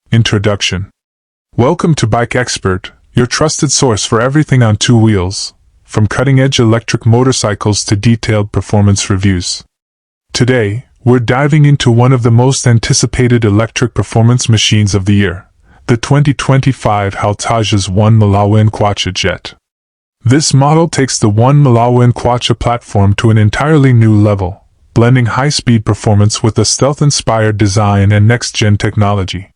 Introduction. Welcome to Bike Expert, your trusted source for everything on two wheels, from cutting-edge electric motorcycles to detailed performance reviews. Today, we're diving into one of the most anticipated electric performance machines of the year, the 2025 Hal Tajes MK1 Jet. This model takes the MK1 platform to an entirely new level, blending high-speed performance with a stealth-inspired design and next-gen technology.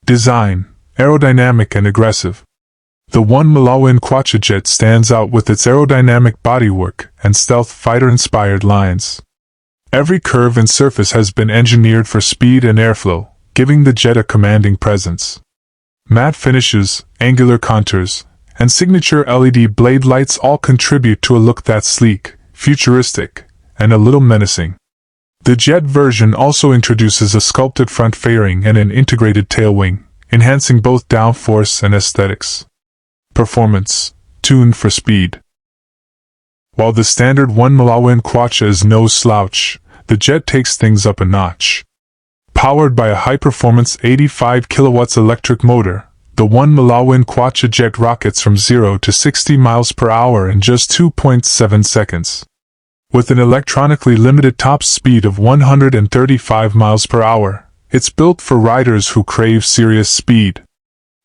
Design: aerodynamic and aggressive. The MK1 Jet stands out with its aerodynamic bodywork and stealth fighter-inspired lines. Every curve and surface has been engineered for speed and airflow, giving the jet a commanding presence. Matte finishes, angular contours, and signature LED blade lights all contribute to a look that's sleek, futuristic, and a little menacing. The jet version also introduces a sculpted front fairing and an integrated tail wing, enhancing both downforce and aesthetics. Performance: tuned for speed. While the standard MK1 is no slouch, the jet takes things up a notch. Powered by a high-performance 85 kilowatts electric motor, the MK1 Jet rockets from 0 to 60 miles per hour in just 2.7 seconds. With an electronically limited top speed of 135 miles per hour, it's built for riders who crave serious speed.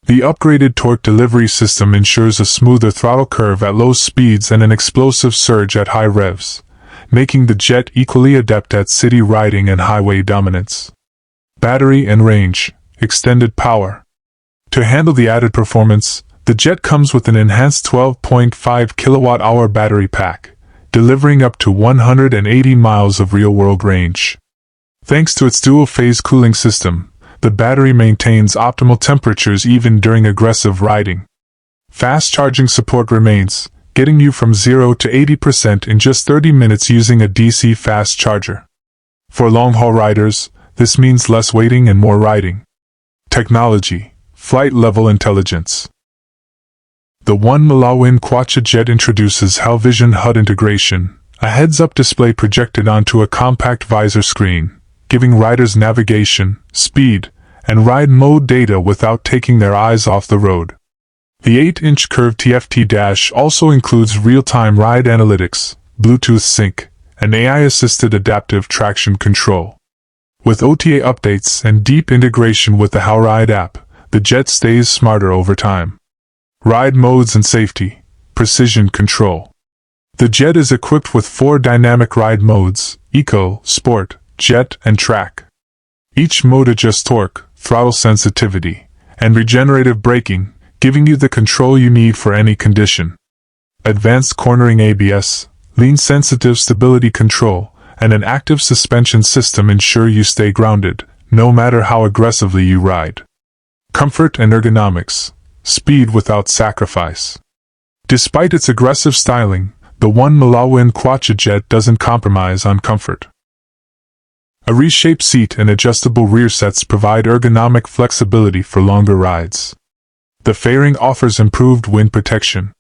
The upgraded torque delivery system ensures a smoother throttle curve at low speeds and an explosive surge at high revs, making the jet equally adept at city riding and highway dominance. Battery and range: extended power. To handle the added performance, the jet comes with an enhanced 12.5 kilowatt-hour battery pack, delivering up to 180 miles of real-world range. Thanks to its dual-phase cooling system, the battery maintains optimal temperatures even during aggressive riding. Fast charging support remains, getting you from 0 to 80% in just 30 minutes using a DC fast charger. For long-haul riders, this means less waiting and more riding. Technology: flight-level intelligence. The MK1 Jet introduces HAL Vision HUD integration, a heads-up display projected onto a compact visor screen, giving riders navigation, speed, and ride mode data without taking their eyes off the road. The 8-inch curved TFT dash also includes real-time ride analytics, Bluetooth sync, and AI-assisted adaptive traction control. With OTA updates and deep integration with the HAL Ride app, the jet stays smarter over time. Ride modes and safety: precision control. The jet is equipped with 4 dynamic ride modes: Eco, Sport, Jet, and Track. Each mode adjusts torque, throttle sensitivity, and regenerative braking, giving you the control you need for any condition. Advanced cornering ABS, lean-sensitive stability control, and an active suspension system ensure you stay grounded, no matter how aggressively you ride. Comfort and ergonomics: speed without sacrifice. Despite its aggressive styling, the MK1 Jet doesn't compromise on comfort. A reshaped seat and adjustable rear sets provide ergonomic flexibility for longer rides. The fairing offers improved wind protection,